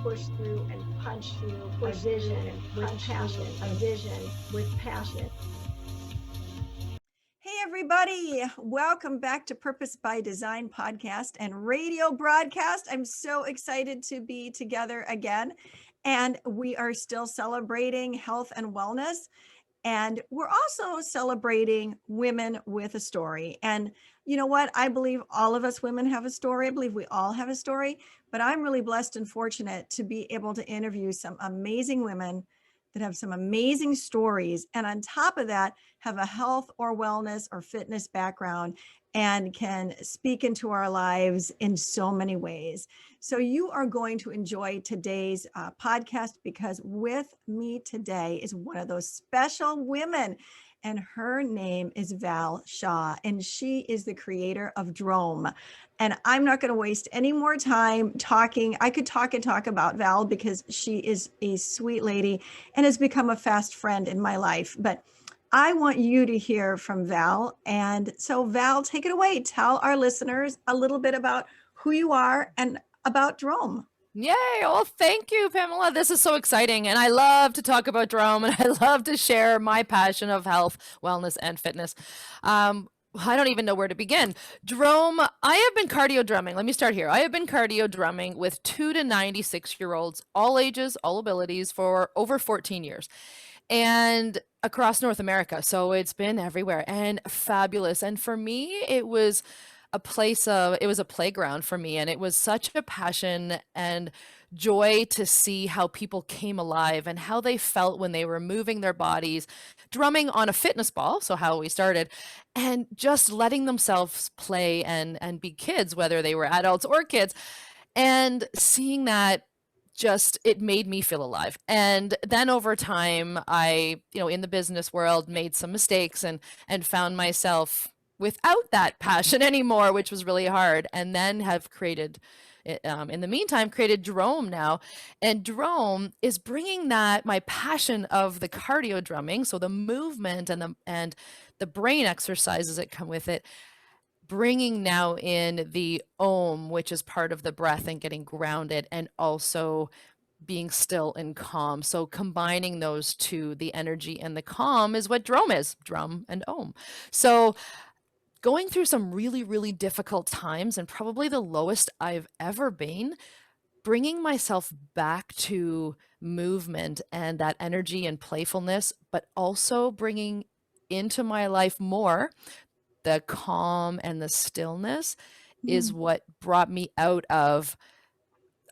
push through and punch through, push a vision with passion, a vision with passion. Hey, everybody. Welcome back to Purpose by Design podcast and radio broadcast. I'm so excited to be together again. And we are still celebrating health and wellness. And we're also celebrating women with a story. And you know what? I believe all of us women have a story. I believe we all have a story. But I'm really blessed and fortunate to be able to interview some amazing women that have some amazing stories. And on top of that, have a health or wellness or fitness background and can speak into our lives in so many ways. So you are going to enjoy today's podcast because with me today is one of those special women. And her name is Val Shah, and she is the creator of Drom. And I'm not going to waste any more time talking. I could talk and talk about Val because she is a sweet lady and has become a fast friend in my life. But I want you to hear from Val. And so Val, take it away. Tell our listeners a little bit about who you are and about Drom. Yay. Well, thank you, Pamela. This is so exciting. And I love to talk about Drom, and I love to share my passion of health, wellness, and fitness. I don't even know where to begin. Drom, I have been cardio drumming. Let me start here. I have been cardio drumming with 2 to 96-year-olds, all ages, all abilities, for over 14 years. And across North America. So it's been everywhere and fabulous. And for me, it was a playground for me. And it was such a passion and joy to see how people came alive and how they felt when they were moving their bodies, drumming on a fitness ball. So how we started, and just letting themselves play and be kids, whether they were adults or kids, and seeing that it made me feel alive. And then over time, I, in the business world, made some mistakes and found myself without that passion anymore, which was really hard. And then have created, in the meantime, created Drom now. And Drom is bringing my passion of the cardio drumming, so the movement and the brain exercises that come with it, bringing now in the Om, which is part of the breath and getting grounded, and also being still and calm. So combining those two, the energy and the calm, is what Drom is, drum and Om. So going through some really, really difficult times, and probably the lowest I've ever been, bringing myself back to movement and that energy and playfulness, but also bringing into my life more the calm and the stillness is what brought me out of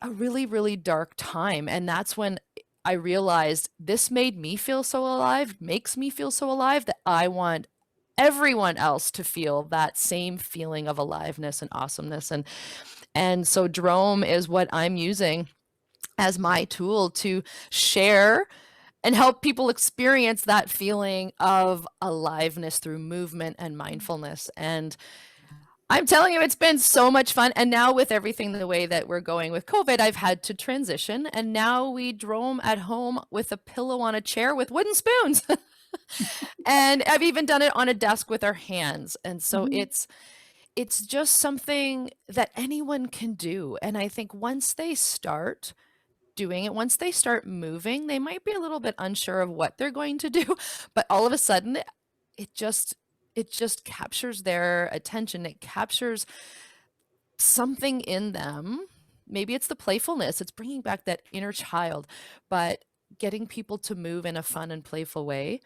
a really, really dark time. And that's when I realized this made me feel so alive, makes me feel so alive, that I want everyone else to feel that same feeling of aliveness and awesomeness. And so Drom is what I'm using as my tool to share and help people experience that feeling of aliveness through movement and mindfulness. And I'm telling you, it's been so much fun. And now with everything the way that we're going with COVID, I've had to transition. And now we Drom at home with a pillow on a chair with wooden spoons. And I've even done it on a desk with our hands. And so it's just something that anyone can do. And I think once they start doing it, once they start moving, they might be a little bit unsure of what they're going to do, but all of a sudden it just captures their attention. It captures something in them. Maybe it's the playfulness. It's bringing back that inner child, but getting people to move in a fun and playful way.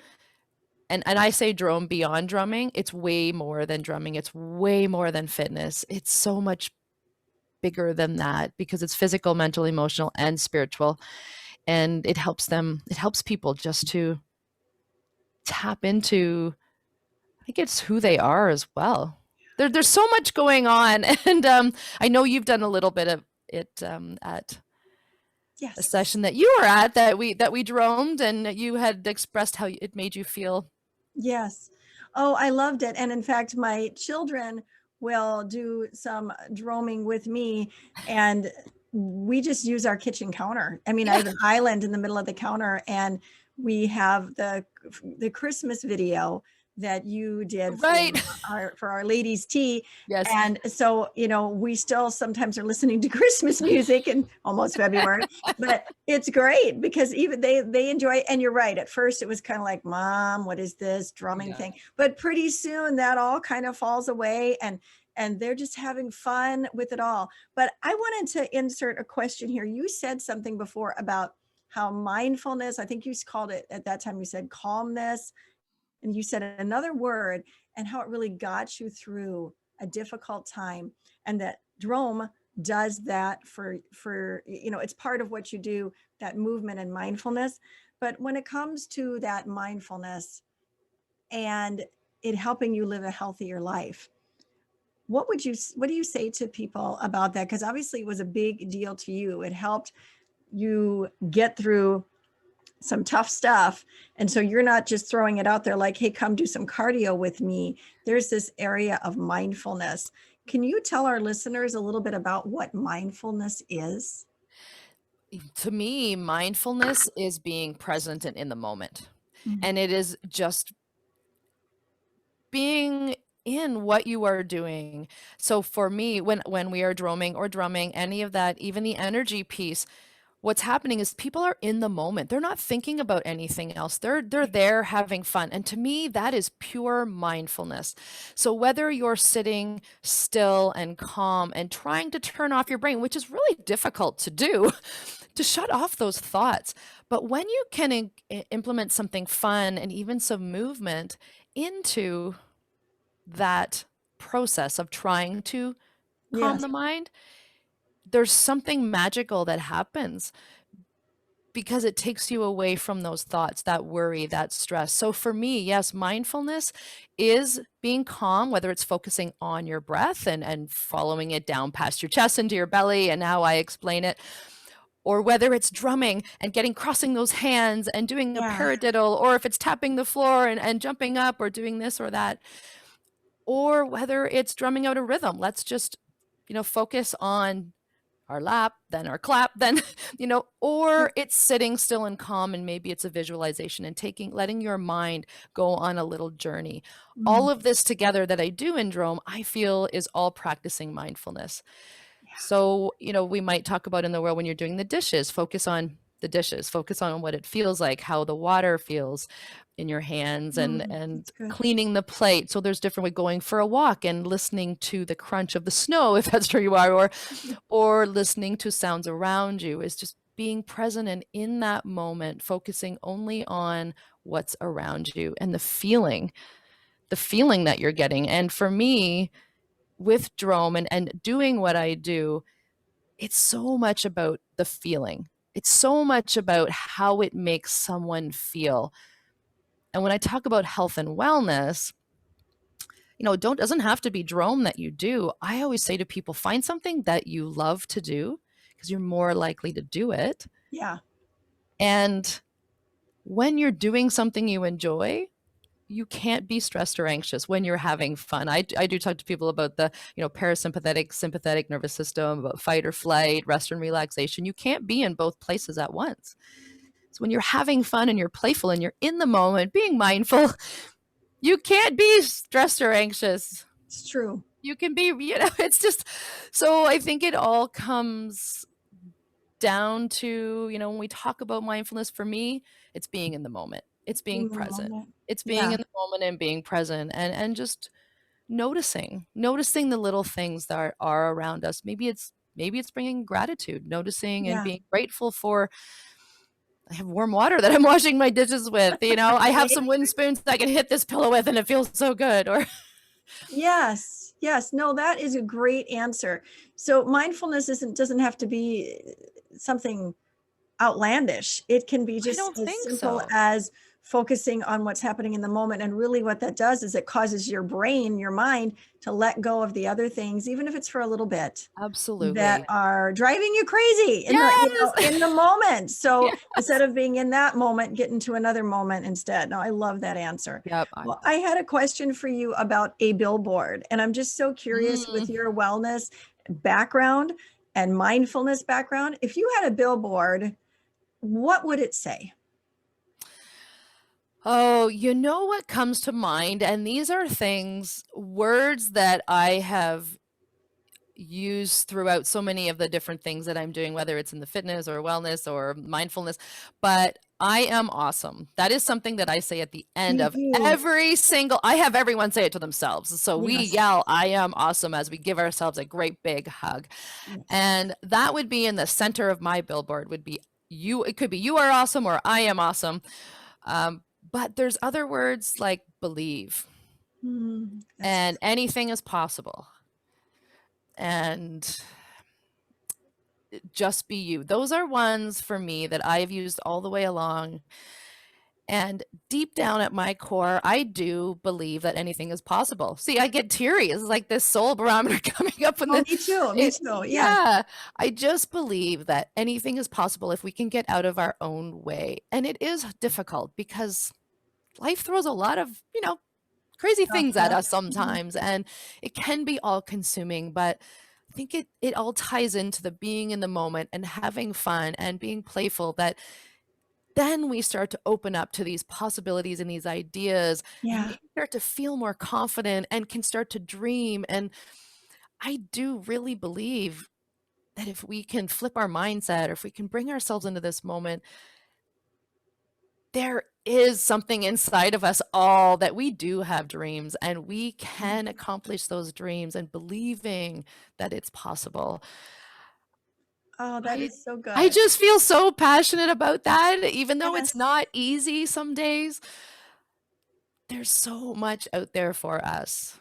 And I say Drom beyond drumming. It's way more than drumming. It's way more than fitness. It's so much bigger than that because it's physical, mental, emotional, and spiritual. And it helps people just to tap into, I think it's who they are as well. There's so much going on. And I know you've done a little bit of it at a session that you were at that we dromed, and you had expressed how it made you feel. Yes. Oh, I loved it. And in fact, my children will do some drumming with me, and we just use our kitchen counter. I mean, I have an island in the middle of the counter, and we have the Christmas video that you did Right. for our ladies tea. Yes. And so, we still sometimes are listening to Christmas music in almost February, but it's great because even they enjoy it. And you're right. At first it was kind of like, Mom, what is this drumming thing? But pretty soon that all kind of falls away and they're just having fun with it all. But I wanted to insert a question here. You said something before about how mindfulness, I think you called it at that time, you said calmness, and you said another word, and how it really got you through a difficult time, and that Drom does that for it's part of what you do, that movement and mindfulness. But when it comes to that mindfulness and it helping you live a healthier life, what do you say to people about that? Because obviously it was a big deal to you. It helped you get through some tough stuff. And so you're not just throwing it out there like, hey, come do some cardio with me. There's this area of mindfulness. Can you tell our listeners a little bit about what mindfulness is? To me, mindfulness is being present and in the moment. And it is just being in what you are doing. So for me, when we are drumming or drumming, any of that, even the energy piece, what's happening is people are in the moment. They're not thinking about anything else. They're there having fun. And to me, that is pure mindfulness. So whether you're sitting still and calm and trying to turn off your brain, which is really difficult to do, to shut off those thoughts. But when you can implement something fun and even some movement into that process of trying to calm Yes. the mind, there's something magical that happens because it takes you away from those thoughts, that worry, that stress. So for me, yes, mindfulness is being calm, whether it's focusing on your breath and following it down past your chest into your belly and how I explain it, or whether it's drumming and crossing those hands and doing a paradiddle, or if it's tapping the floor and jumping up or doing this or that, or whether it's drumming out a rhythm. Let's just, focus on our lap, then our clap, then, or it's sitting still and calm, and maybe it's a visualization and letting your mind go on a little journey. All of this together that I do in Drom, I feel is all practicing mindfulness. So, we might talk about in the world when you're doing the dishes, focus on the dishes, focus on what it feels like, how the water feels in your hands and cleaning the plate. So there's different way, going for a walk and listening to the crunch of the snow, if that's where you are, or listening to sounds around you, is just being present and in that moment, focusing only on what's around you and the feeling that you're getting. And for me, with Drom and doing what I do, it's so much about the feeling. It's so much about how it makes someone feel. And when I talk about health and wellness, doesn't have to be Drom that you do. I always say to people, find something that you love to do because you're more likely to do it. Yeah. And when you're doing something you enjoy, you can't be stressed or anxious when you're having fun. I do talk to people about the, parasympathetic, sympathetic nervous system, about fight or flight, rest and relaxation. You can't be in both places at once. So when you're having fun and you're playful and you're in the moment, being mindful, you can't be stressed or anxious. It's true. You can be, it's just, so I think it all comes down to, when we talk about mindfulness, for me, it's being in the moment. It's being present. It's being in the moment and being present and just noticing the little things that are around us. Maybe it's bringing gratitude, noticing and being grateful for, I have warm water that I'm washing my dishes with. I have some wooden spoons that I can hit this pillow with and it feels so good. Or Yes. No, that is a great answer. So mindfulness doesn't have to be something outlandish. It can be just as simple as focusing on what's happening in the moment. And really what that does is it causes your brain, your mind, to let go of the other things, even if it's for a little bit. Absolutely. That are driving you crazy in the moment. So instead of being in that moment, get into another moment instead. No, I love that answer. Yep. Well, I had a question for you about a billboard, and I'm just so curious with your wellness background and mindfulness background. If you had a billboard, what would it say? Oh, you know what comes to mind? And these are words that I have used throughout so many of the different things that I'm doing, whether it's in the fitness or wellness or mindfulness. But I am awesome. That is something that I say at the end You of do. I have everyone say it to themselves. So we Yes. yell, I am awesome, as we give ourselves a great big hug. Yes. And that would be in the center of my billboard, would be you. It could be you are awesome or I am awesome. But there's other words like believe That's and anything is possible and just be you. Those are ones for me that I've used all the way along. And deep down at my core, I do believe that anything is possible. See, I get teary. It's like this soul barometer coming up when me too. Me too. Yeah. yeah. I just believe that anything is possible if we can get out of our own way. And it is difficult because life throws a lot of, crazy things at us sometimes, and it can be all consuming, but I think it all ties into the being in the moment and having fun and being playful, that then we start to open up to these possibilities and these ideas, and Yeah. maybe start to feel more confident and can start to dream. And I do really believe that if we can flip our mindset, or if we can bring ourselves into this moment, there is something inside of us all that we do have dreams, and we can accomplish those dreams, and believing that it's possible. Oh, that I is so good. I just feel so passionate about that, even though it's Yes. not easy some days. There's so much out there for us.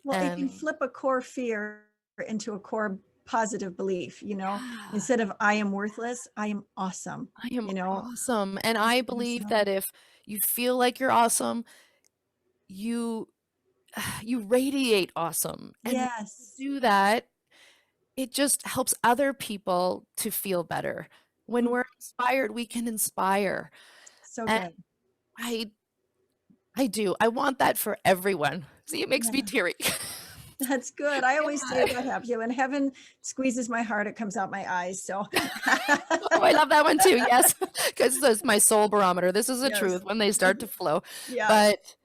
Well, it can And flip a core fear into a core positive belief, yeah, instead of I am worthless, I am awesome, I am you know. awesome. And I believe Awesome. that if you feel like you're awesome, you you radiate awesome. And when Yes. you do that, it just helps other people to feel better. When Mm, we're inspired, we can inspire. So And good. I I do. I want that for everyone. See, it makes me Yeah, teary. that's good. I always say Yeah. that happens. When heaven squeezes my heart, it comes out my eyes. So Oh, I love that one too. Yes, because that's my soul barometer. This is the yes. truth when they start to flow. Yes. But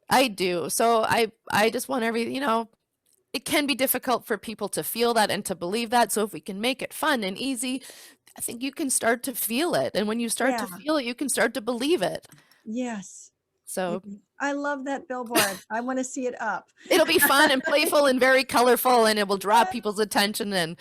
I do. So I just want it can be difficult for people to feel that and to believe that. So if we can make it fun and easy, I think you can start to feel it. And when you start to Yeah. feel it, you can start to believe it. Yes. So I love that billboard. I want to see it up. it'll be fun and playful and very colorful, and it will draw Yes. people's attention. And,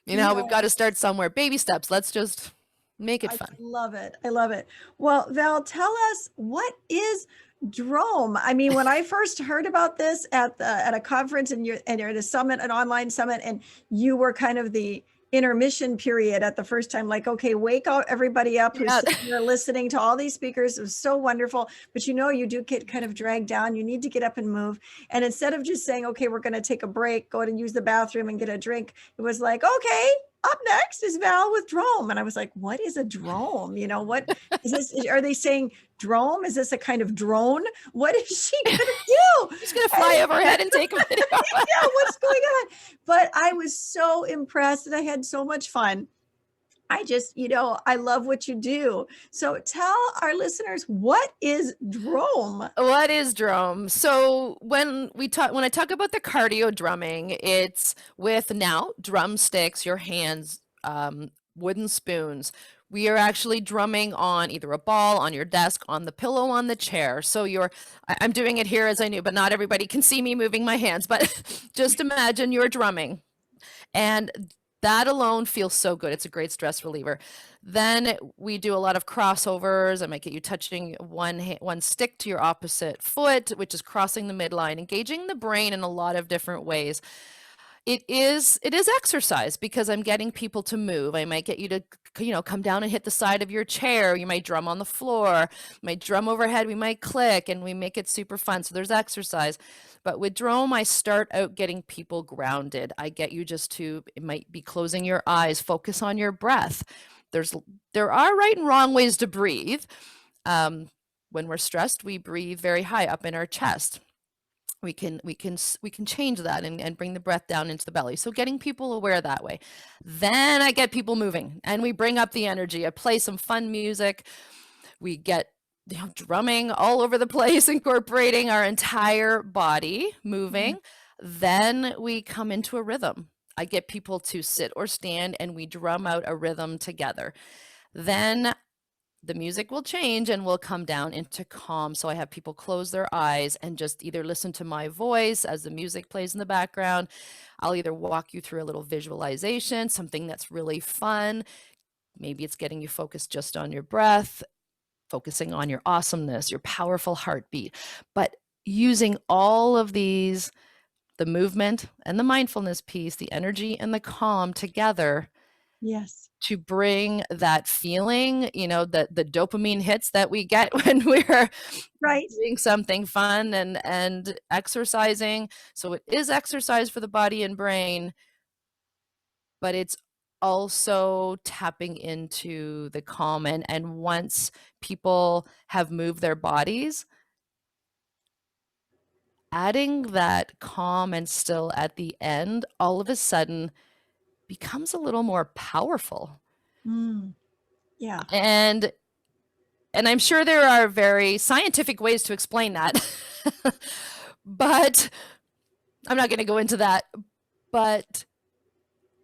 we've got to Yes. start somewhere. Baby steps. Let's just make it I fun. love it. I love it. Well, Val, tell us, what is Drom? I mean, when I first heard about this at a conference, and you're at a summit, an online summit, and you were kind of the intermission period at the first time, like, okay, wake up everybody up who's Yeah. sitting there listening to all these speakers. It was so wonderful. But you do get kind of dragged down. You need to get up and move. And instead of just saying, okay, we're going to take a break, go and use the bathroom and get a drink, it was like, okay, up next is Val with Drom. And I was like, what is a Drom? What is this? Are they saying Drom? Is this a kind of drone? What is she going to do? She's going to fly overhead and take a video. Yeah, what's going on? But I was so impressed, and I had so much fun. I just, I love what you do. So tell our listeners, what is Drom? What is drum? So when I talk about the cardio drumming, it's with now drumsticks, your hands, wooden spoons. We are actually drumming on either a ball, on your desk, on the pillow, on the chair. So I'm doing it here as I knew, but not everybody can see me moving my hands. But just imagine you're drumming, and that alone feels so good. It's a great stress reliever. Then we do a lot of crossovers. I might get you touching one stick to your opposite foot, which is crossing the midline, engaging the brain in a lot of different ways. It is exercise because I'm getting people to move. I might get you to come down and hit the side of your chair. You might drum on the floor, you might drum overhead, we might click, and we make it super fun. So there's exercise. But with Drom, I start out getting people grounded. I get you it might be closing your eyes, focus on your breath. There are right and wrong ways to breathe. When we're stressed, we breathe very high up in our chest. We can change that and bring the breath down into the belly. So getting people aware that way. Then I get people moving, and we bring up the energy. I play some fun music. We get drumming all over the place, incorporating our entire body, moving. Then we come into a rhythm. I get people to sit or stand and we drum out a rhythm together. Then the music will change and we'll come down into calm. So I have people close their eyes and just either listen to my voice as the music plays in the background. I'll either walk you through a little visualization, something that's really fun. Maybe it's getting you focused just on your breath, focusing on your awesomeness, your powerful heartbeat, but using all of these, the movement and the mindfulness piece, the energy and the calm together. Yes. To bring that feeling, the dopamine hits that we get when we're Right. doing something fun and exercising. So it is exercise for the body and brain, but it's also tapping into the calm. And once people have moved their bodies, adding that calm and still at the end, all of a sudden becomes a little more powerful. Yeah. And I'm sure there are very scientific ways to explain that, but I'm not going to go into that. But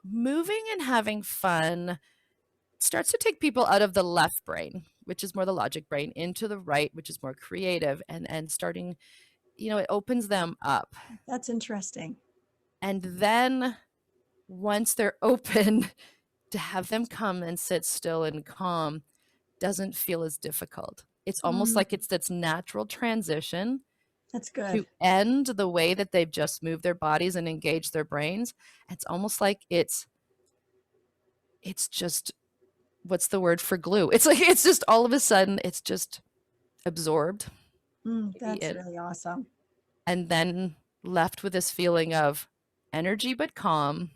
moving and having fun starts to take people out of the left brain, which is more the logic brain, into the right, which is more creative, and starting, it opens them up. That's interesting. And then once they're open, to have them come and sit still and calm doesn't feel as difficult. It's almost like it's this natural transition. That's good. To end the way that they've just moved their bodies and engaged their brains. It's almost like it's just, what's the word for glue? It's like, it's just all of a sudden, it's just absorbed. That's really awesome. And then left with this feeling of energy, but calm,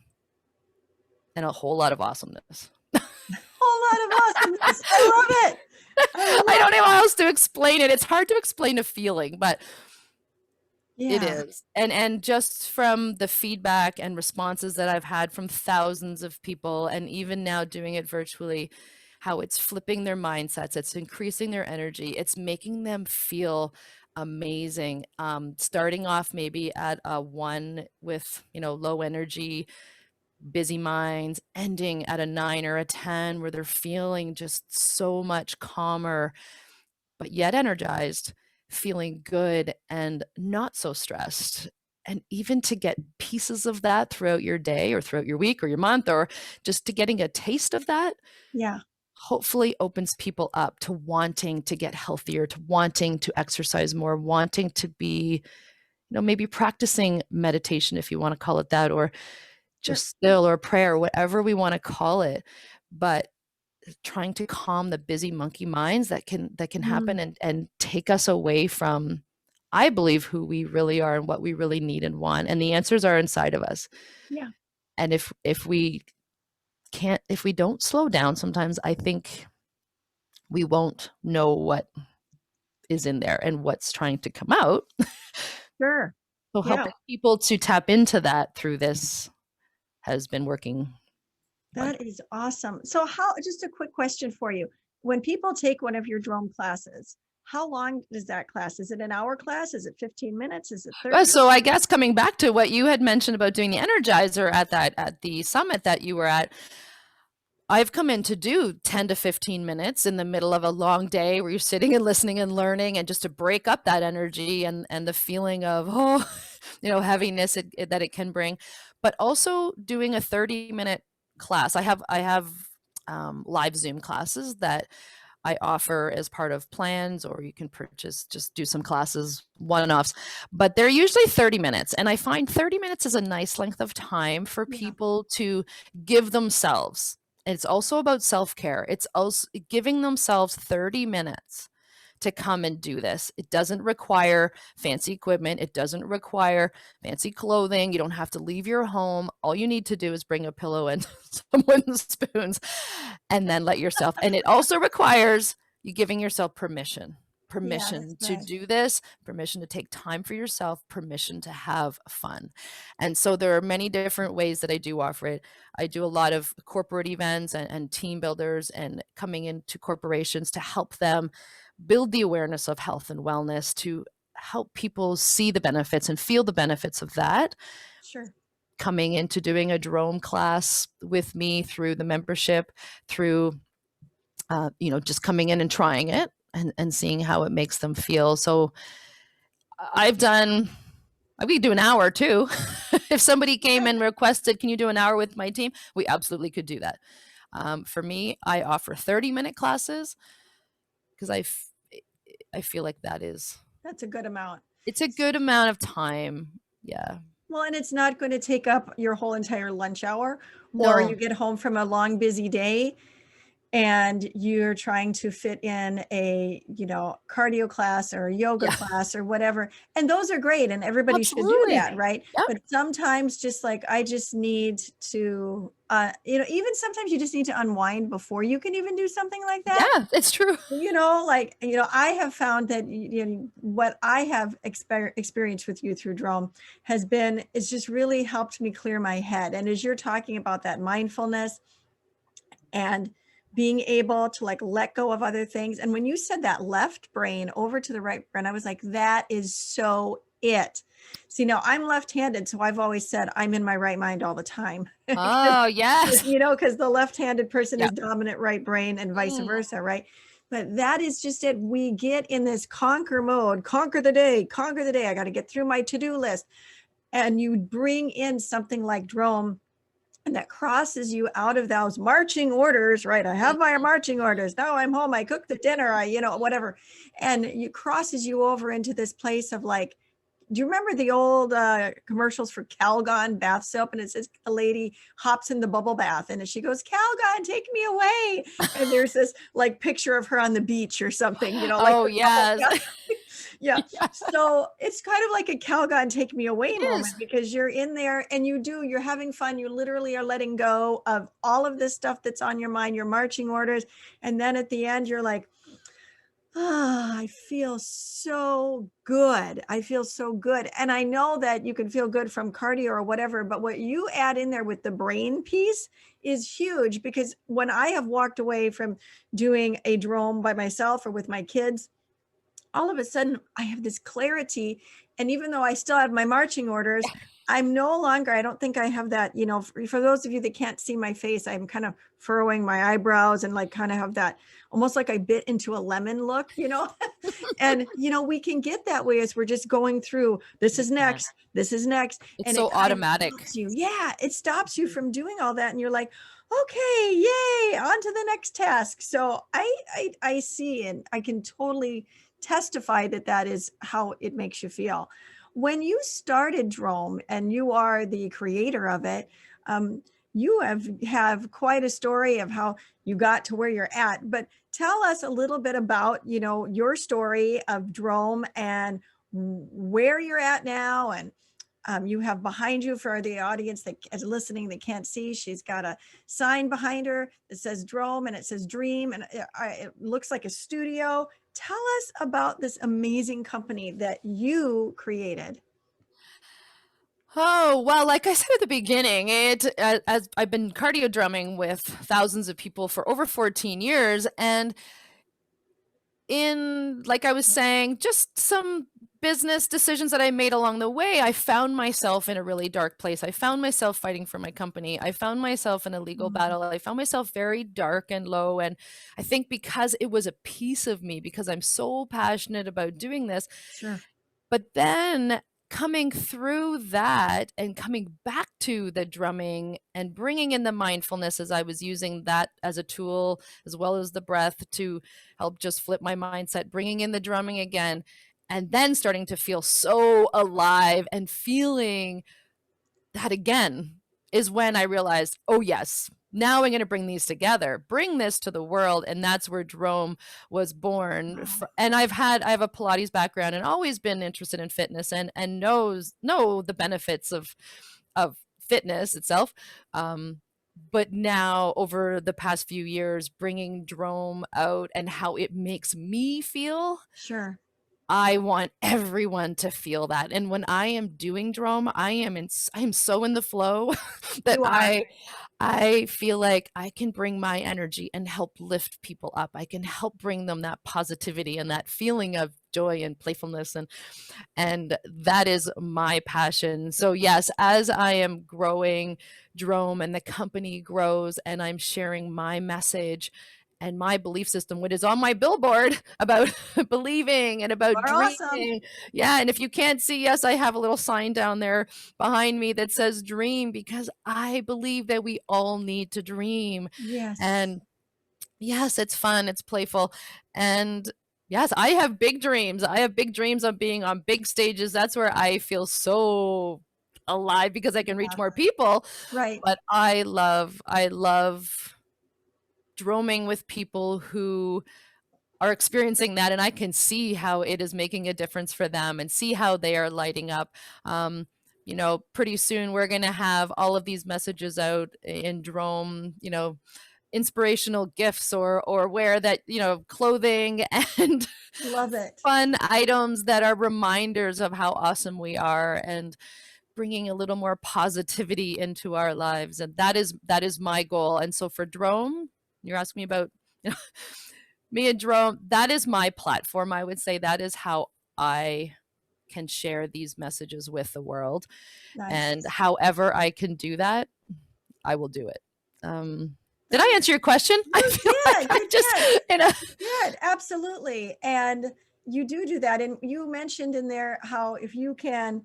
and a whole lot of awesomeness. Whole lot of awesomeness. I love it. I don't know how else to explain it. It's hard to explain a feeling, but it is. And just from the feedback and responses that I've had from thousands of people, and even now doing it virtually, how it's flipping their mindsets, it's increasing their energy, it's making them feel amazing. Starting off maybe at a 1 with, low energy, busy minds, ending at a 9 or a 10 where they're feeling just so much calmer, but yet energized, feeling good and not so stressed. And even to get pieces of that throughout your day or throughout your week or your month, or just to getting a taste of that, hopefully opens people up to wanting to get healthier, to wanting to exercise more, wanting to be, maybe practicing meditation, if you want to call it that, or just still, or prayer, whatever we want to call it, but trying to calm the busy monkey minds that can happen and take us away from, I believe, who we really are and what we really need and want. And the answers are inside of us. Yeah. And if we don't slow down, sometimes I think we won't know what is in there and what's trying to come out. Sure. So helping people to tap into that through this has been working. That is awesome. So just a quick question for you. When people take one of your Drom classes, how long is that class? Is it an hour class? Is it 15 minutes? Is it 30? So I guess coming back to what you had mentioned about doing the Energizer at the summit that you were at, I've come in to do 10 to 15 minutes in the middle of a long day where you're sitting and listening and learning, and just to break up that energy and the feeling of, heaviness that it can bring, but also doing a 30-minute class. I have live Zoom classes that I offer as part of plans, or you can just do some classes, one-offs, but they're usually 30 minutes. And I find 30 minutes is a nice length of time for people to give themselves. It's also about self-care. It's also giving themselves 30 minutes to come and do this. It doesn't require fancy equipment. It doesn't require fancy clothing. You don't have to leave your home. All you need to do is bring a pillow and some wooden spoons, and then let yourself. And it also requires you giving yourself permission. permission that's to right. do this, permission to take time for yourself, permission to have fun. And so there are many different ways that I do offer it. I do a lot of corporate events and team builders and coming into corporations to help them build the awareness of health and wellness, to help people see the benefits and feel the benefits of that. Sure. Coming into doing a Drom class with me through the membership, through just coming in and trying it and seeing how it makes them feel. So I could do an hour too. If somebody came and requested, can you do an hour with my team? We absolutely could do that. For me, I offer 30-minute classes because I feel like That's a good amount. it's a good amount of time. Yeah. Well, and it's not going to take up your whole entire lunch hour, or No. you get home from a long, busy day and you're trying to fit in a, cardio class or a yoga class or whatever. And those are great. And everybody should do Absolutely. that, right? Yep. But sometimes just like, I just need to, even sometimes you just need to unwind before you can even do something like that. Yeah, it's true. I have found that what I have experienced with you through Drom it's just really helped me clear my head. And as you're talking about that mindfulness and being able to like let go of other things. And when you said that left brain over to the right brain, I was like, that is so it. See, now I'm left-handed, so I've always said I'm in my right mind all the time. Oh, yes. Because the left-handed person is dominant right brain and vice versa, right? But that is just it. We get in this conquer mode, conquer the day. I got to get through my to-do list. And you bring in something like Drom, and that crosses you out of those marching orders, right? I have my marching orders. Now I'm home. I cook the dinner. Whatever. And it crosses you over into this place of like, do you remember the old commercials for Calgon bath soap? And it says a lady hops in the bubble bath and she goes, Calgon, take me away. And there's this like picture of her on the beach or something, Oh, yes. Yeah. So it's kind of like a Calgon take me away moment, because you're in there and you're having fun. You literally are letting go of all of this stuff that's on your mind, your marching orders. And then at the end, you're like, I feel so good. And I know that you can feel good from cardio or whatever, but what you add in there with the brain piece is huge, because when I have walked away from doing a Drom by myself or with my kids, all of a sudden I have this clarity. And even though I still have my marching orders, I'm no longer, I don't think I have that, for those of you that can't see my face, I'm kind of furrowing my eyebrows and like kind of have that almost like I bit into a lemon look, and, we can get that way as we're just going through, this is next. It's and so it kind of automatic. it stops you from doing all that. And you're like, okay, yay, on to the next task. So I see, and I can totally testify that is how it makes you feel. When you started Drom, and you are the creator of it, you have quite a story of how you got to where you're at. But tell us a little bit about, your story of Drom and where you're at now. And you have behind you, for the audience that is listening that can't see, she's got a sign behind her that says Drom and it says dream, and it looks like a studio. Tell us about this amazing company that you created. Oh, well, like I said at the beginning, as I've been cardio drumming with thousands of people for over 14 years, and like I was saying, just some business decisions that I made along the way, I found myself in a really dark place. I found myself fighting for my company. I found myself in a legal battle. I found myself very dark and low. And I think because it was a piece of me, because I'm so passionate about doing this. Sure. But then coming through that and coming back to the drumming and bringing in the mindfulness, as I was using that as a tool, as well as the breath to help just flip my mindset, bringing in the drumming again, and then starting to feel so alive and feeling that again is when I realized, oh yes, now I'm going to bring these together, bring this to the world. And that's where Drom was born. And I have a Pilates background and always been interested in fitness and know the benefits of fitness itself. But now over the past few years, bringing Drom out and how it makes me feel, Sure. I want everyone to feel that. And when I am doing Drom, I am so in the flow that You are. I feel like I can bring my energy and help lift people up. I can help bring them that positivity and that feeling of joy and playfulness, and that is my passion. So yes, as I am growing Drom and the company grows and I'm sharing my message and my belief system, what is on my billboard about believing and about Are awesome. dreaming. Yeah, and if you can't see, yes, I have a little sign down there behind me that says dream, because I believe that we all need to dream. Yes. And yes, it's fun, it's playful, and yes, I have big dreams. I have big dreams of being on big stages. That's where I feel so alive because I can reach Yeah. more people. Right. But I love drumming with people who are experiencing that, and I can see how it is making a difference for them and see how they are lighting up. Pretty soon we're going to have all of these messages out in Drom, inspirational gifts or wear that, clothing and Love it. fun items that are reminders of how awesome we are, and bringing a little more positivity into our lives. And that is my goal. And so for Drom, you're asking me about me and Drom, that is my platform. I would say that is how I can share these messages with the world. Nice. And however I can do that, I will do it. Did I answer your question? I feel like I just did. Absolutely. And you do that. And you mentioned in there how if you can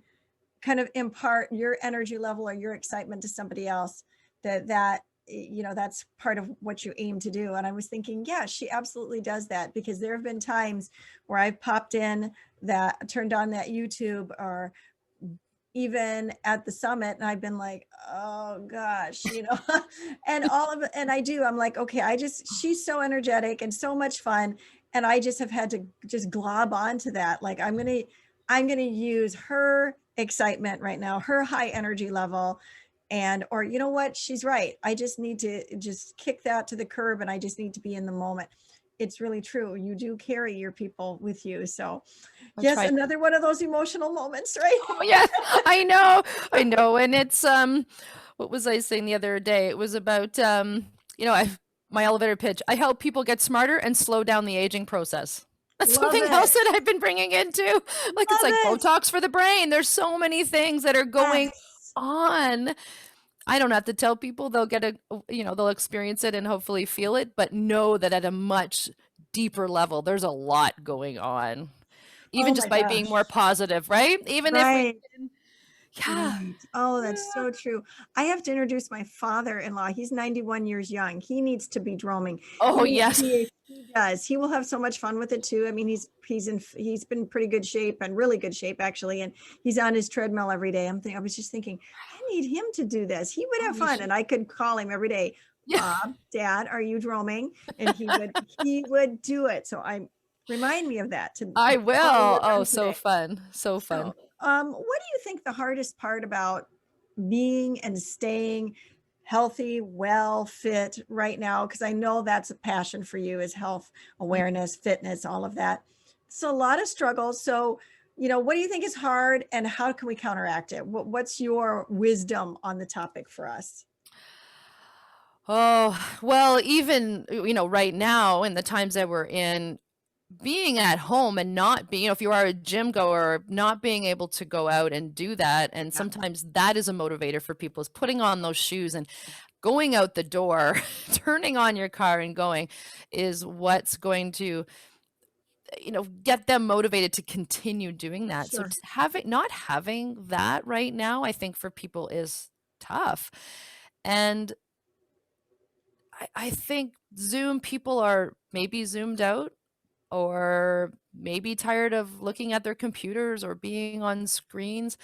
kind of impart your energy level or your excitement to somebody else, that's part of what you aim to do. And I was thinking, yeah, she absolutely does that, because there have been times where I've popped in turned on that YouTube, or even at the summit, and I've been like, oh gosh, and I'm like, okay, she's so energetic and so much fun. And I just have had to just glob onto that. Like, I'm going to use her excitement right now, her high energy level. Or you know what, she's right. I just need to just kick that to the curb, and I just need to be in the moment. It's really true. You do carry your people with you. So yes, another one of those emotional moments, right? Oh yeah, I know. And it's, what was I saying the other day? It was about, my elevator pitch. I help people get smarter and slow down the aging process. That's something else that I've been bringing into. Like, it's like Botox for the brain. There's so many things that are going on. I don't have to tell people. They'll they'll experience it and hopefully feel it, but know that at a much deeper level, there's a lot going on. Even just by being more positive, right? Even if we yeah. Right. Oh, that's so true. I have to introduce my father-in-law. He's 91 years young. He needs to be drumming. Oh, yes. He does. He will have so much fun with it too. I mean, he's been in pretty good shape, and really good shape actually. And he's on his treadmill every day. I was just thinking, I need him to do this. He would have fun. And I could call him every day. Bob, Dad, are you drumming? And he would do it. So remind me of that. I will. Oh, so fun. So fun. What do you think the hardest part about being and staying healthy, well, fit right now? Because I know that's a passion for you, is health awareness, fitness, all of that. So a lot of struggles. So, what do you think is hard, and how can we counteract it? What's your wisdom on the topic for us? Oh, well, even, right now in the times that we're in, being at home and not being, if you are a gym goer, not being able to go out and do that. And sometimes that is a motivator for people, is putting on those shoes and going out the door, turning on your car and going, is what's going to, get them motivated to continue doing that. Sure. So not having that right now, I think for people is tough. And I think people are maybe zoomed out, or maybe tired of looking at their computers or being on screens.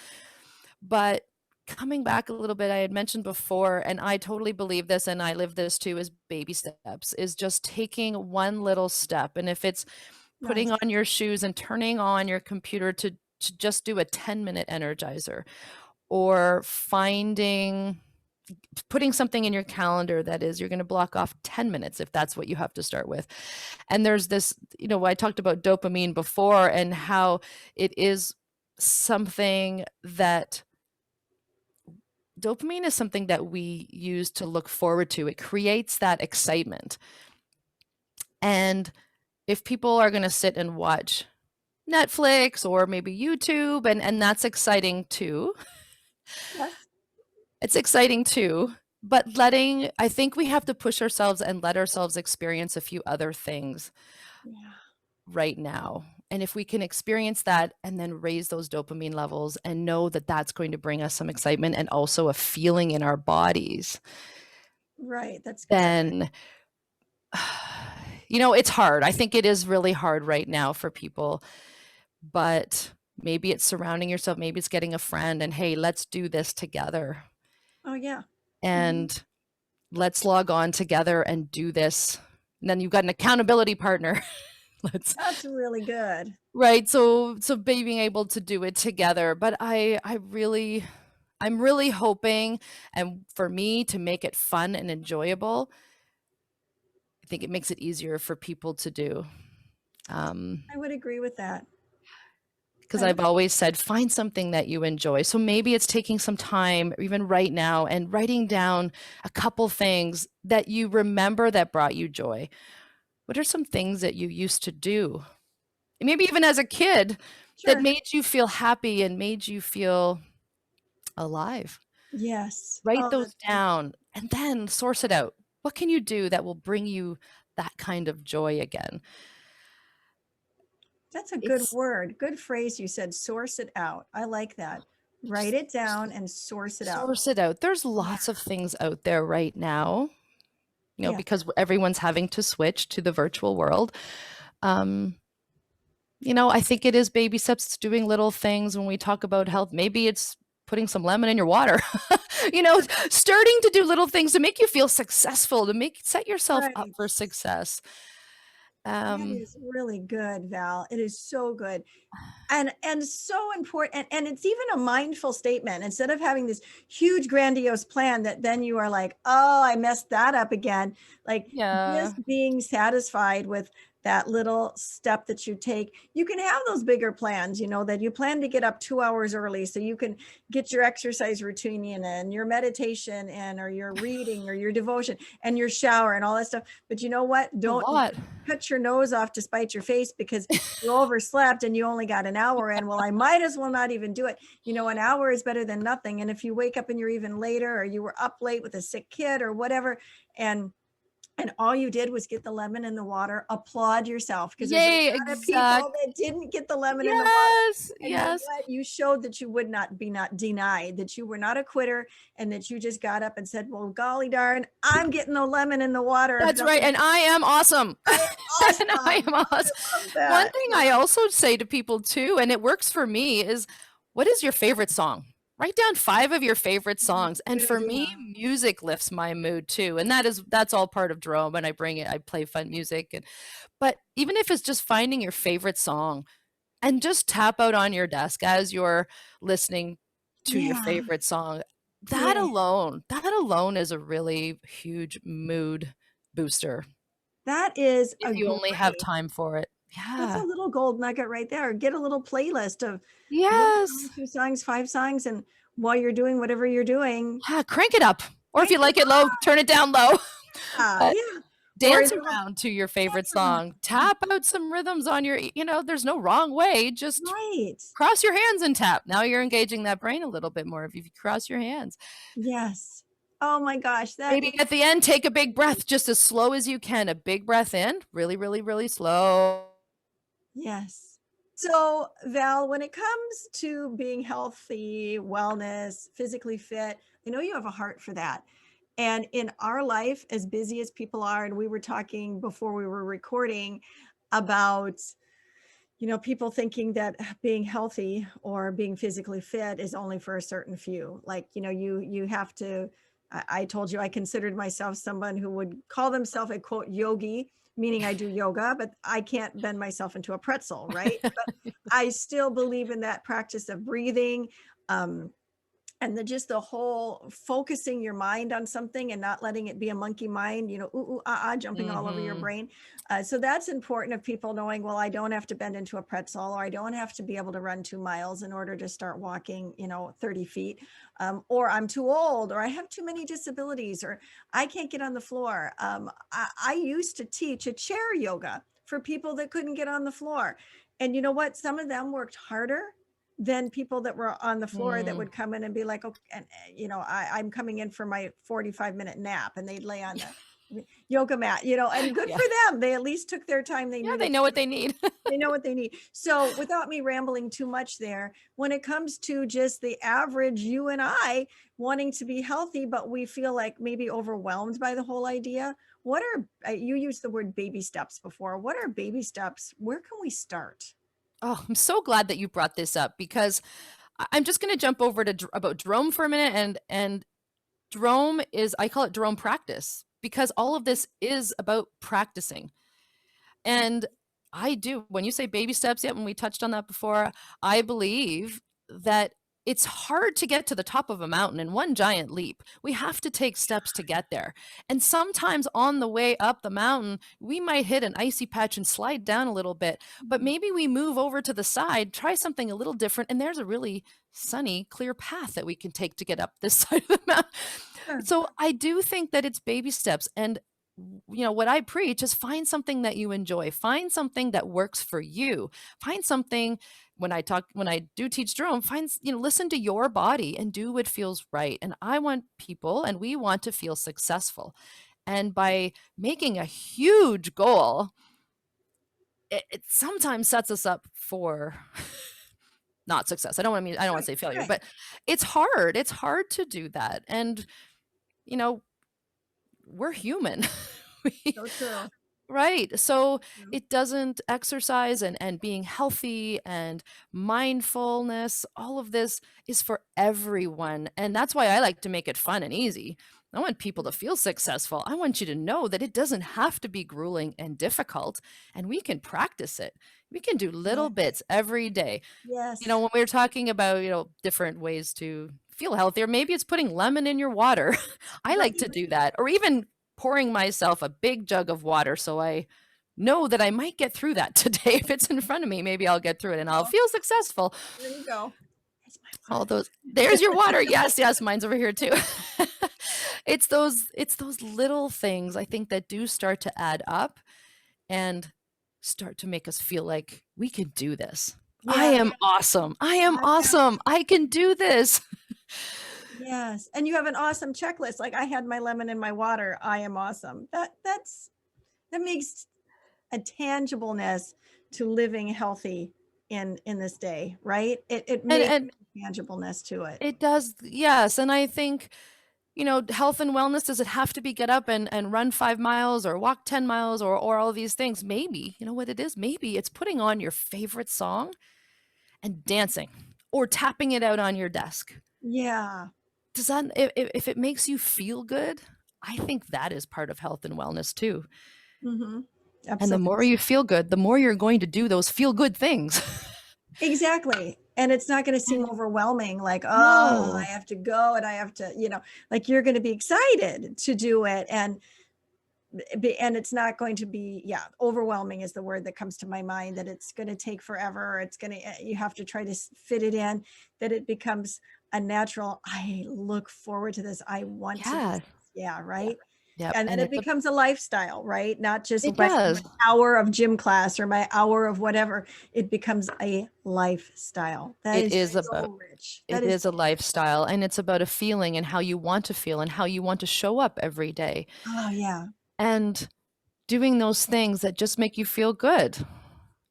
But coming back a little bit, I had mentioned before, and I totally believe this, and I live this too, is baby steps, is just taking one little step. And if it's putting on your shoes and turning on your computer to just do a 10-minute energizer, or finding putting something in your calendar that is, you're going to block off 10 minutes if that's what you have to start with. And there's this, I talked about dopamine before and how it is something that dopamine is something that we use to look forward to. It creates that excitement. And if people are going to sit and watch Netflix or maybe YouTube, and that's exciting too. Yes. It's exciting too, but I think we have to push ourselves and let ourselves experience a few other things right now. And if we can experience that and then raise those dopamine levels and know that that's going to bring us some excitement and also a feeling in our bodies. Right. That's good. Then, it's hard. I think it is really hard right now for people, but maybe it's surrounding yourself. Maybe it's getting a friend and, hey, let's do this together. Oh, yeah. And let's log on together and do this. And then you've got an accountability partner. That's really good. Right. So being able to do it together. But I'm really hoping, and for me to make it fun and enjoyable, I think it makes it easier for people to do. I would agree with that. Because I've always said, find something that you enjoy. So maybe it's taking some time, even right now, and writing down a couple things that you remember that brought you joy. What are some things that you used to do? Maybe even as a kid that made you feel happy and made you feel alive. Yes. Write those down and then source it out. What can you do that will bring you that kind of joy again? That's a good word. Good phrase you said, source it out. I like that. Write it down and source it out. Source it out. There's lots of things out there right now, because everyone's having to switch to the virtual world. I think it is baby steps, doing little things when we talk about health. Maybe it's putting some lemon in your water, starting to do little things to make you feel successful, to set yourself up for success. That is really good, Val. It is so good. And so important. And it's even a mindful statement. Instead of having this huge grandiose plan that then you are like, oh, I messed that up again. Like just being satisfied with that little step that you take. You can have those bigger plans, that you plan to get up 2 hours early so you can get your exercise routine in and your meditation in, or your reading or your devotion and your shower and all that stuff. But you know what? Don't cut your nose off to spite your face because you overslept and you only got an hour in. Well, I might as well not even do it. An hour is better than nothing. And if you wake up and you're even later, or you were up late with a sick kid or whatever, and all you did was get the lemon in the water, applaud yourself, because there's a lot of people that didn't get the lemon in the water. And you showed that you would not denied, that you were not a quitter, and that you just got up and said, well, golly darn, I'm getting the lemon in the water. That's right. And I am awesome. And I am awesome. One thing I also say to people too, and it works for me, is what is your favorite song? Write down 5 of your favorite songs. And for me, music lifts my mood too. And that's all part of Drom. And I play fun music. But even if it's just finding your favorite song and just tap out on your desk as you're listening to your favorite song, that alone is a really huge mood booster. That is if you only have time for it. Yeah. That's a little gold nugget right there. Get a little playlist of 2 songs, 5 songs, and while you're doing whatever you're doing, crank it up. Or if you like it low, turn it down low. Dance around to your favorite song. Tap out some rhythms on your, there's no wrong way. Just cross your hands and tap. Now you're engaging that brain a little bit more if you cross your hands. Yes. Oh my gosh. Maybe at the end, take a big breath, just as slow as you can. A big breath in, really, really, really slow. Yes. So Val, when it comes to being healthy, wellness, physically fit, I know you have a heart for that. And in our life, as busy as people are, and we were talking before we were recording about, people thinking that being healthy or being physically fit is only for a certain few. Like, you have to, I told you I considered myself someone who would call themselves a quote yogi, meaning I do yoga, but I can't bend myself into a pretzel, right? But I still believe in that practice of breathing, and just the whole focusing your mind on something and not letting it be a monkey mind, ooh, ooh, jumping all over your brain. So that's important, of people knowing, well, I don't have to bend into a pretzel, or I don't have to be able to run 2 miles in order to start walking, 30 feet, or I'm too old, or I have too many disabilities, or I can't get on the floor. I used to teach a chair yoga for people that couldn't get on the floor. And you know what? Some of them worked harder than people that were on the floor that would come in and be like, okay, and I'm coming in for my 45-minute nap, and they'd lay on the yoga mat, and good for them. They at least took their time. They knew They know what they need. they know what they need. So without me rambling too much there, when it comes to just the average you and I wanting to be healthy, but we feel like maybe overwhelmed by the whole idea, what are, you used the word baby steps before. What are baby steps? Where can we start? Oh, I'm so glad that you brought this up, because I'm just going to jump over to about Drom for a minute. And Drom is, I call it Drom practice, because all of this is about practicing. And I do, when you say baby steps, when we touched on that before, I believe that it's hard to get to the top of a mountain in one giant leap. We have to take steps to get there. And sometimes on the way up the mountain, we might hit an icy patch and slide down a little bit, but maybe we move over to the side, try something a little different, and there's a really sunny, clear path that we can take to get up this side of the mountain. Sure. So I do think that it's baby steps. And what I preach is find something that you enjoy, find something that works for you, find something. When I do teach Jerome, listen to your body and do what feels right. And I want people, and we want to feel successful. And by making a huge goal, it sometimes sets us up for not success. I don't want to say failure, but it's hard. It's hard to do that. And, we're human. So true. Right. So it doesn't exercise and being healthy and mindfulness, all of this is for everyone. And that's why I like to make it fun and easy. I want people to feel successful. I want you to know that it doesn't have to be grueling and difficult, and we can practice it. We can do little bits every day. Yes. When we were talking about, different ways to feel healthier, maybe it's putting lemon in your water. I like to do that, or even pouring myself a big jug of water so I know that I might get through that today. If it's in front of me, maybe I'll get through it and I'll feel successful. There you go. All those, there's your water. Yes, mine's over here too. It's those little things, I think, that do start to add up and start to make us feel like we can do this. Yeah. I am awesome. I can do this. Yes. And you have an awesome checklist. Like, I had my lemon in my water. I am awesome. That makes a tangibleness to living healthy in this day, right? It makes a tangibleness to it. It does. Yes. And I think, health and wellness, does it have to be get up and run 5 miles or walk 10 miles or all these things? Maybe, what it is? Maybe it's putting on your favorite song and dancing or tapping it out on your desk. Yeah. Does that, if it makes you feel good, I think that is part of health and wellness too. Mm-hmm. And the more you feel good, the more you're going to do those feel good things. Exactly. And it's not going to seem overwhelming, like, No. I have to go and I have to, like, you're going to be excited to do it. And it's not going to be, overwhelming is the word that comes to my mind, that it's going to take forever. You have to try to fit it in, that it becomes a natural, I look forward to this. I want to. Yeah. Right. Yep. And then it becomes a lifestyle, right? Not just my hour of gym class or my hour of whatever. It becomes a lifestyle. It is rich. It is a lifestyle, and it's about a feeling and how you want to feel and how you want to show up every day. Oh, yeah. And doing those things that just make you feel good.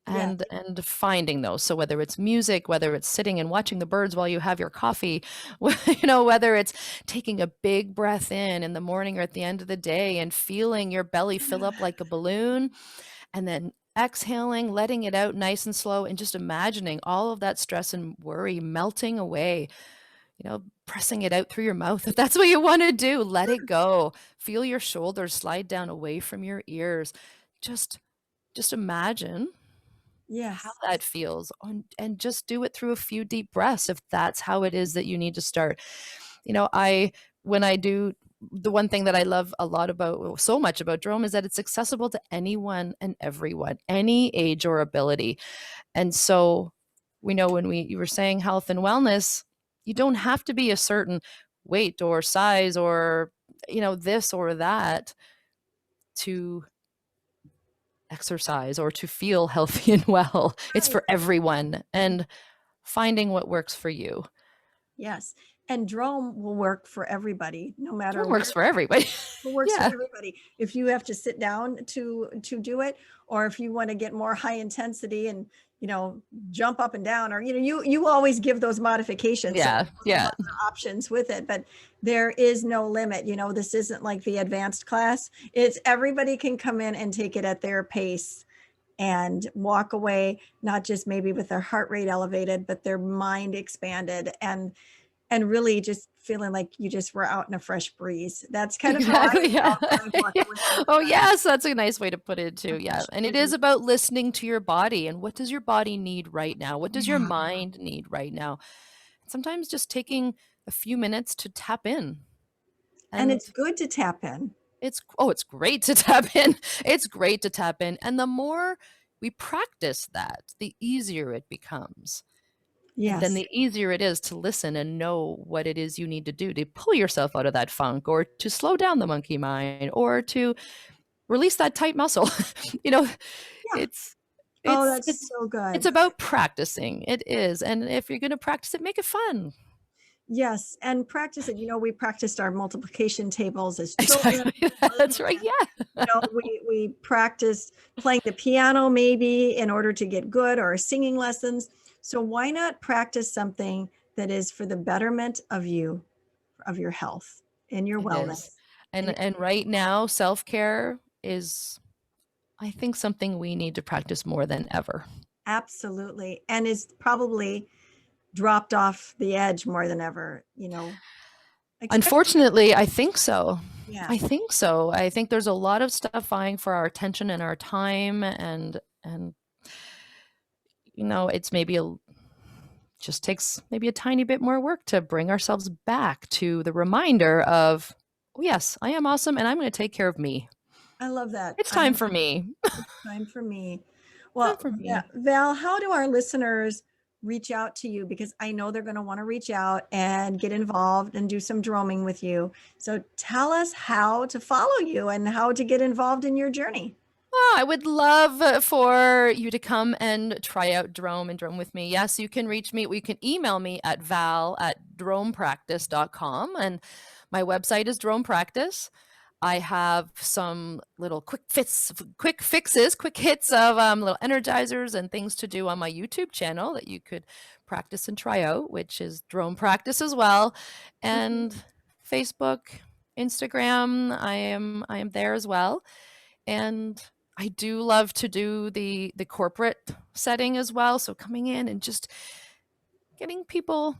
And finding those. So whether it's music, whether it's sitting and watching the birds while you have your coffee, whether it's taking a big breath in the morning or at the end of the day and feeling your belly fill up like a balloon, and then exhaling, letting it out nice and slow, and just imagining all of that stress and worry melting away, pressing it out through your mouth. If that's what you want to do, let it go. Feel your shoulders slide down away from your ears. Just imagine how Yes. that feels, and just do it through a few deep breaths if that's how it is that you need to start. When I do, the one thing that I love a lot about, so much about Drom, is that it's accessible to anyone and everyone, any age or ability. And so we know when you were saying health and wellness, you don't have to be a certain weight or size or, this or that to exercise or to feel healthy and well. It's Right. for everyone, and finding what works for you. Yes. And Drom will work for everybody, no matter Drom where. works for everybody. It works Yeah. for everybody. If you have to sit down to do it, or if you want to get more high intensity and, jump up and down, or, you always give those modifications. So Yeah. Yeah. other options with it, but there is no limit. This isn't like the advanced class. It's everybody can come in and take it at their pace and walk away, not just maybe with their heart rate elevated, but their mind expanded and really just feeling like you just were out in a fresh breeze. That's kind of Exactly. Yeah. how I walk away with Oh, that. yes, that's a nice way to put it too. Yeah. And it is Absolutely. about listening to your body, and what does your body need right now? What does your Yeah. mind need right now? Sometimes just taking a few minutes to tap in. And it's good to tap in. It's great to tap in. It's great to tap in. And the more we practice that, the easier it becomes. And then Yes. the easier it is to listen and know what it is you need to do to pull yourself out of that funk, or to slow down the monkey mind, or to release that tight muscle. Yeah. It's Oh, it's that's it's so it's good. about practicing. It is. And if you're going to practice it, make it fun. Yes. And practice it. We practiced our multiplication tables as children. Exactly. That's right. Yeah. We practiced playing the piano maybe in order to get good, or singing lessons. So why not practice something that is for the betterment of you, of your health and your It is. wellness? And right now, self-care is, I think, something we need to practice more than ever. Absolutely. And is probably dropped off the edge more than ever, Unfortunately, I think so. Yeah. I think so. I think there's a lot of stuff vying for our attention and our time, and it's just takes maybe a tiny bit more work to bring ourselves back to the reminder of, oh yes, I am awesome, and I'm going to take care of me. I love that. It's time for me. Time for me. Well, for me. yeah, Val, how do our listeners reach out to you? Because I know they're going to want to reach out and get involved and do some drumming with you. So tell us how to follow you and how to get involved in your journey. Oh, I would love for you to come and try out Drom and Drom with me. Yes, you can reach me. You can email me at val@dromepractice.com. And my website is Drome Practice. I have some little quick fixes, quick hits of little energizers and things to do on my YouTube channel that you could practice and try out, which is Drome Practice as well. And Facebook, Instagram, I am there as well. And I do love to do the corporate setting as well. So coming in and just getting people,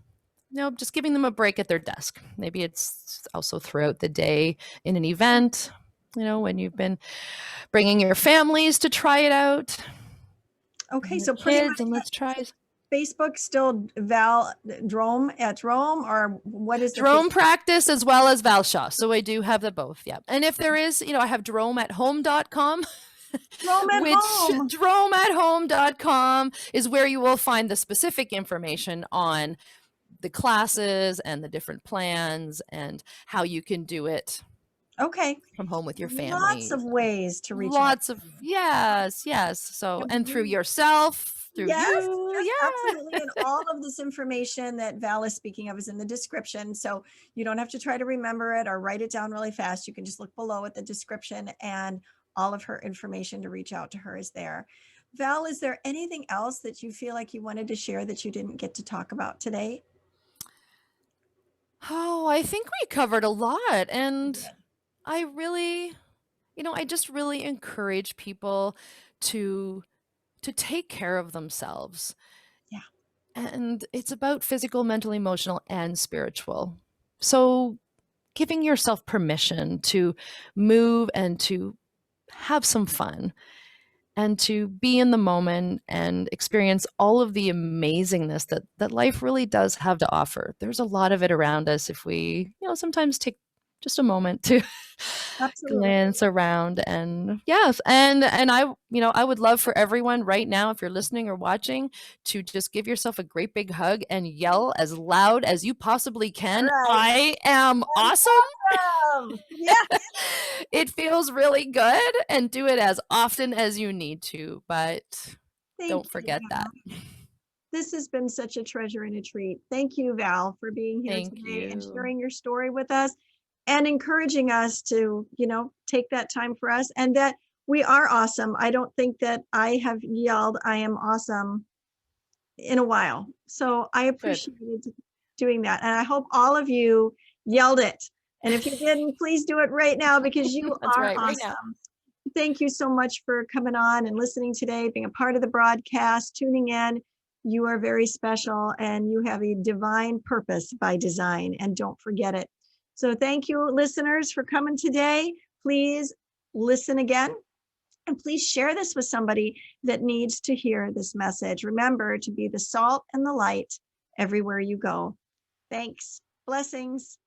just giving them a break at their desk. Maybe it's also throughout the day in an event, when you've been bringing your families to try it out. Okay, so kids, and let's try. Facebook still Val Drom at Drom, or what is the Drome Practice as well as Val Shah. So I do have the both. Yeah. And if there is, I have dromeathome.com. Dromeathome.com is where you will find the specific information on the classes and the different plans and how you can do it. Okay. From home with your family. Lots of ways to reach out. Yes. So, and through yourself, through you. Yes, absolutely. And all of this information that Val is speaking of is in the description. So you don't have to try to remember it or write it down really fast. You can just look below at the description, and all of her information to reach out to her is there. Val, is there anything else that you feel like you wanted to share that you didn't get to talk about today? Oh, I think we covered a lot. And I really, I just really encourage people to take care of themselves. Yeah. And it's about physical, mental, emotional, and spiritual. So giving yourself permission to move and to have some fun. and to be in the moment and experience all of the amazingness that life really does have to offer. There's a lot of it around us if we, sometimes take just a moment to Absolutely. glance around. And yes, and I would love for everyone right now, if you're listening or watching, to just give yourself a great big hug and yell as loud as you possibly can, Right. I am awesome. Yeah. It feels really good, and do it as often as you need to, but Thank don't you, forget Val. that. This has been such a treasure and a treat. Thank you, Val, for being here Thank today and you. sharing your story with us and encouraging us to, take that time for us and that we are awesome. I don't think that I have yelled, I am awesome in a while. So I appreciated doing that. And I hope all of you yelled it. And if you didn't, please do it right now because you That's are right, right now. awesome. Thank you so much for coming on and listening today, being a part of the broadcast, tuning in. You are very special and you have a divine purpose by design, and don't forget it. So thank you, listeners, for coming today. Please listen again. And please share this with somebody that needs to hear this message. Remember to be the salt and the light everywhere you go. Thanks. Blessings.